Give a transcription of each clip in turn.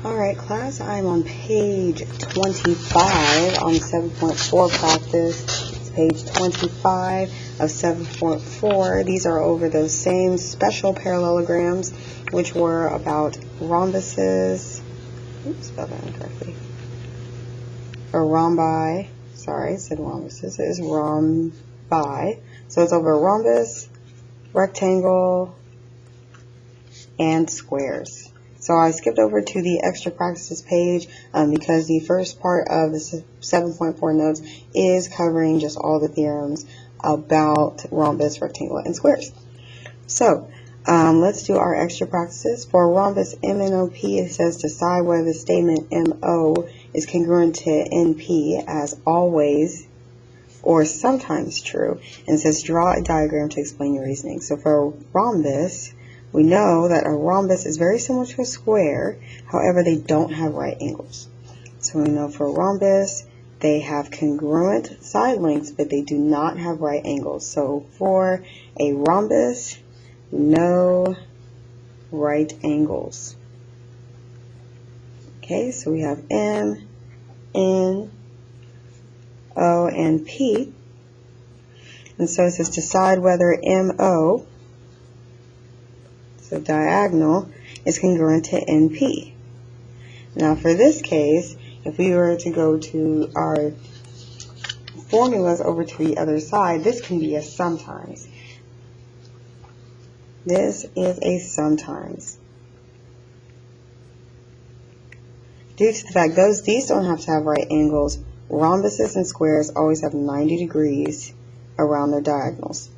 Alright class, I'm on page 25 on 7.4 practice. It's page 25 of 7.4. These are over those same special parallelograms, which were about rhombuses. Oops, spelled that incorrectly. Or rhombi. Sorry, I said rhombuses. It is rhombi. So it's over rhombus, rectangle, and squares. So I skipped over to the extra practices page because the first part of the 7.4 notes is covering just all the theorems about rhombus, rectangle, and squares. So let's do our extra practices. For rhombus MNOP, it says decide whether the statement MO is congruent to NP as always or sometimes true, and it says draw a diagram to explain your reasoning. So for rhombus, we know that a rhombus is very similar to a square, however, they don't have right angles. So we know for a rhombus, they have congruent side lengths, but they do not have right angles. So for a rhombus, no right angles. Okay, so we have M, N, O, and P. And so it says decide whether MO, so diagonal, is congruent to NP. Now for this case, if we were to go to our formulas over to the other side, this can be a sometimes. This is a sometimes. Due to the fact these don't have to have right angles, rhombuses and squares always have 90 degrees around their diagonals.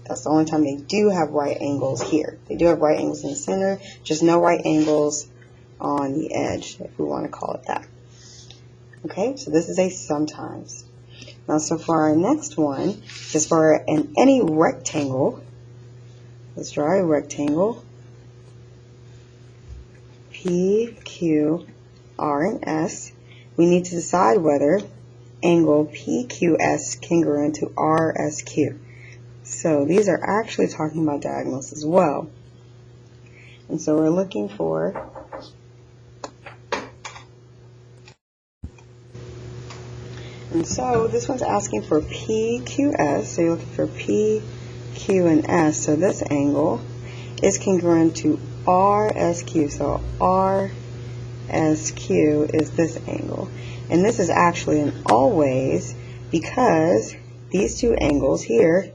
That's the only time they do have right angles here. They do have right angles in the center, just no right angles on the edge, if we want to call it that. Okay, so this is a sometimes. Now, so for our next one, just for any rectangle, let's draw a rectangle, P, Q, R, and S. We need to decide whether angle PQS congruent to RSQ. So these are actually talking about diagonals as well. And so we're looking for so this one's asking for PQS. So you're looking for P, Q, and S. So this angle is congruent to RSQ. So RSQ is this angle. And this is actually an always because these two angles here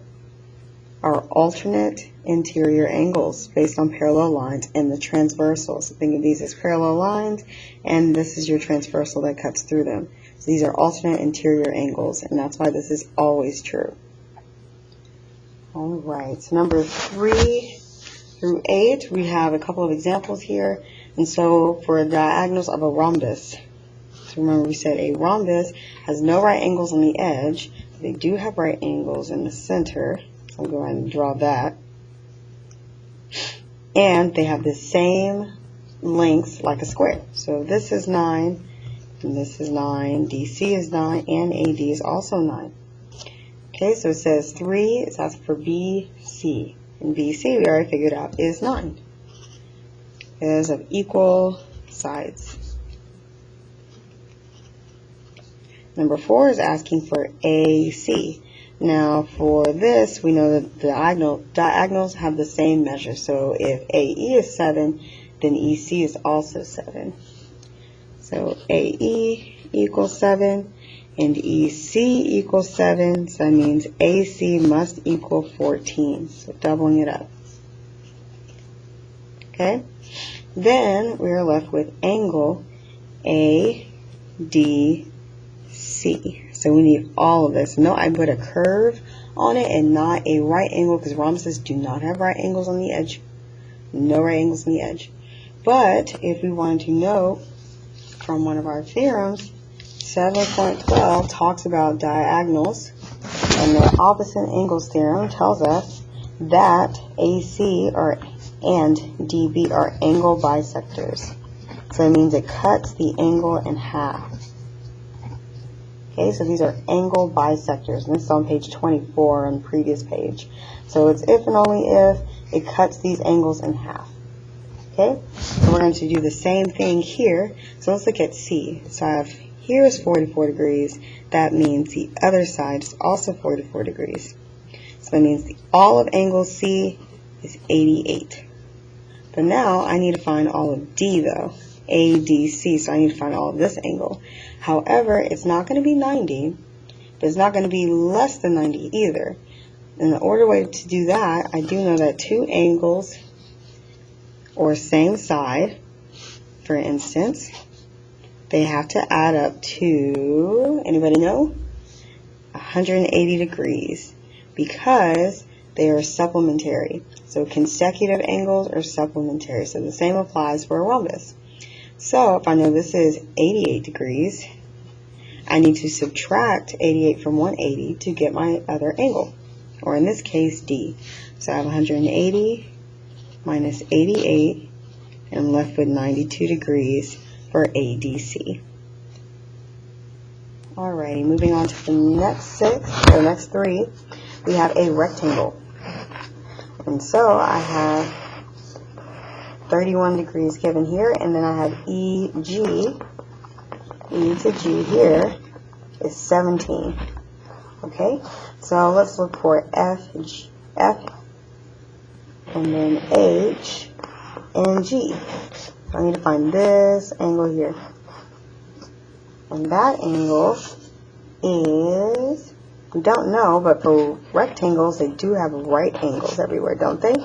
are alternate interior angles based on parallel lines and the transversal. So think of these as parallel lines, and this is your transversal that cuts through them. So these are alternate interior angles, and that's why this is always true. All right, so number 3 through 8, we have a couple of examples here. And so for diagonals of a rhombus, so remember we said a rhombus has no right angles on the edge, but they do have right angles in the center. So I'll go ahead and draw that. And they have the same lengths like a square. So this is 9, and this is 9, DC is 9, and AD is also 9. Okay, so it says 3, it's asking for BC. And BC, we already figured out, is 9. It is of equal sides. Number 4 is asking for AC. Now for this, we know that the diagonals have the same measure. So if AE is 7, then EC is also 7. So AE equals 7 and EC equals 7. So that means AC must equal 14. So doubling it up. Okay. Then we are left with angle ADC. So we need all of this. No, I put a curve on it and not a right angle because rhombuses do not have right angles on the edge. No right angles on the edge. But if we wanted to know from one of our theorems, 7.12 talks about diagonals, and the opposite angles theorem tells us that AC and DB are angle bisectors. So it means it cuts the angle in half. Okay, so these are angle bisectors, and this is on page 24 on the previous page. So it's if and only if it cuts these angles in half. Okay, so we're going to do the same thing here. So let's look at C. So I have here is 44 degrees. That means the other side is also 44 degrees. So that means all of angle C is 88. But now I need to find all of D though, ADC. So I need to find all of this angle. However, it's not going to be 90, but it's not going to be less than 90 either. And the order way to do that, I do know that two angles or same side, for instance, they have to add up to, anybody know? 180 degrees, because they are supplementary. So consecutive angles are supplementary. So the same applies for a rhombus. So if I know this is 88 degrees, I need to subtract 88 from 180 to get my other angle, or in this case, D. So I have 180 minus 88, and I'm left with 92 degrees for ADC. Alrighty, moving on to the next next three, we have a rectangle. And so I have 31 degrees given here, and then I have EG. E to G here is 17. Okay, so let's look for F, and then H and G. I need to find this angle here. And that angle is, we don't know, but for rectangles, they do have right angles everywhere, don't they?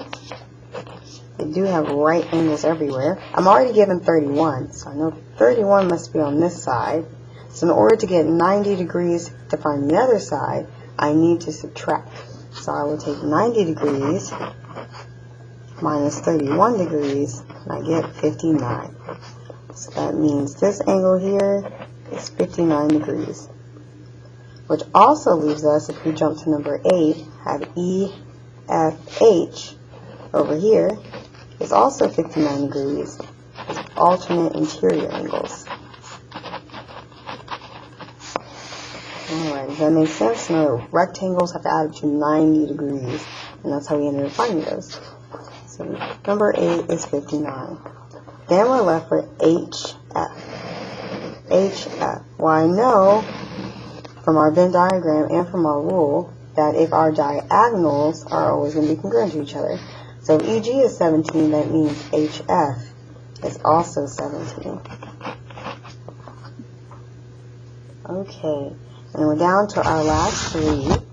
They do have right angles everywhere. I'm already given 31, so I know 31 must be on this side. So in order to get 90 degrees to find the other side, I need to subtract. So I will take 90 degrees minus 31 degrees, and I get 59. So that means this angle here is 59 degrees. Which also leaves us, if we jump to number 8, have EFH over here is also 59 degrees. It's alternate interior angles. Alright, does that make sense? No, rectangles have to add up to 90 degrees, and that's how we ended up finding those. So number 8 is 59. Then we're left with HF. HF. Well, I know from our Venn diagram and from our rule that if our diagonals are always going to be congruent to each other. So if EG is 17, that means HF is also 17. Okay, and we're down to our last three.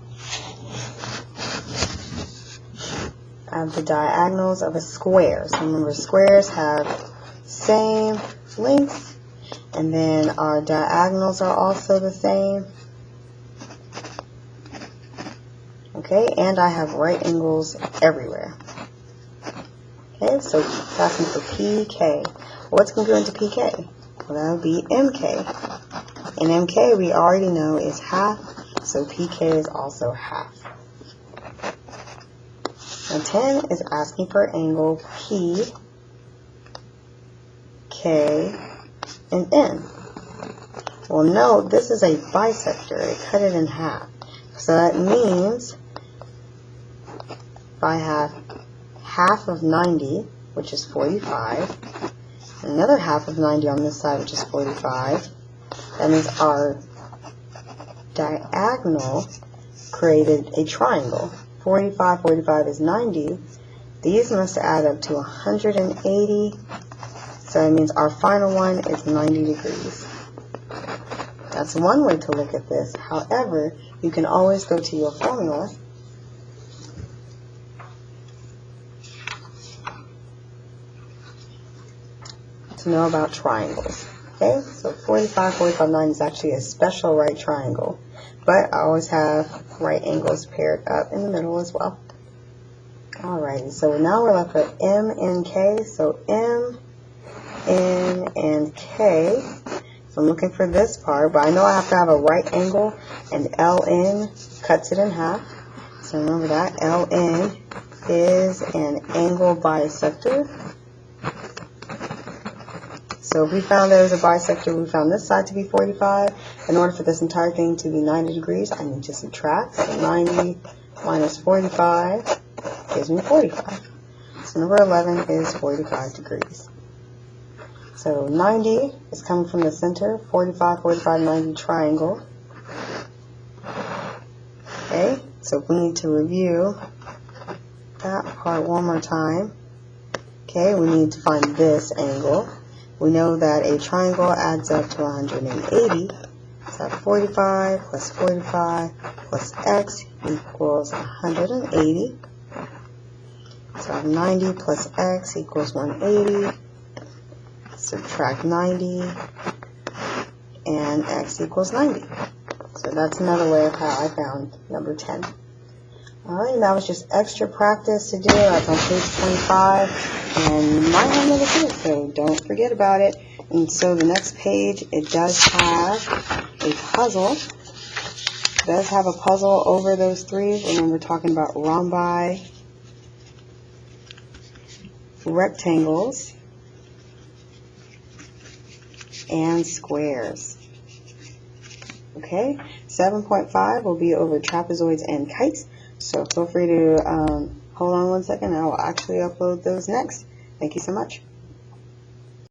The diagonals of a square. So remember, squares have same length, and then our diagonals are also the same. Okay, and I have right angles everywhere. Okay, so it's asking for PK. What's congruent to PK? Well, that would be MK. And MK we already know is half, so PK is also half. Now 10 is asking for angle P, K, and N. Well, no, this is a bisector. It cut it in half. So that means if I have half of 90, which is 45, and another half of 90 on this side, which is 45, that means our diagonal created a triangle. 45, 45 is 90. These must add up to 180. So that means our final one is 90 degrees. That's one way to look at this. However, you can always go to your formula to know about triangles. Okay, so 45, 45, 9 is actually a special right triangle. But I always have right angles paired up in the middle as well. Alrighty, so now we're left with M and K. So M, N, and K. So I'm looking for this part, but I know I have to have a right angle, and LN cuts it in half. So remember that. LN is an angle bisector. So if we found there was a bisector, we found this side to be 45. In order for this entire thing to be 90 degrees, I need to subtract. So 90 minus 45 gives me 45. So So number 11 is 45 degrees. So 90 is coming from the center, 45, 45, 90 triangle. Okay, so we need to review that part one more time. Okay, we need to find this angle. We know that a triangle adds up to 180. So 45 plus 45 plus x equals 180. So 90 plus x equals 180. Subtract 90, and x equals 90. So that's another way of how I found number 10. Alright, that was just extra practice to do. That's on page 25, and you might have never seen it, so don't forget about it. And so the next page, it does have a puzzle. It does have a puzzle over those three. Remember, we're talking about rhombi, rectangles, and squares. Okay, 7.5 will be over trapezoids and kites. So feel free to hold on one second, and I will actually upload those next. Thank you so much.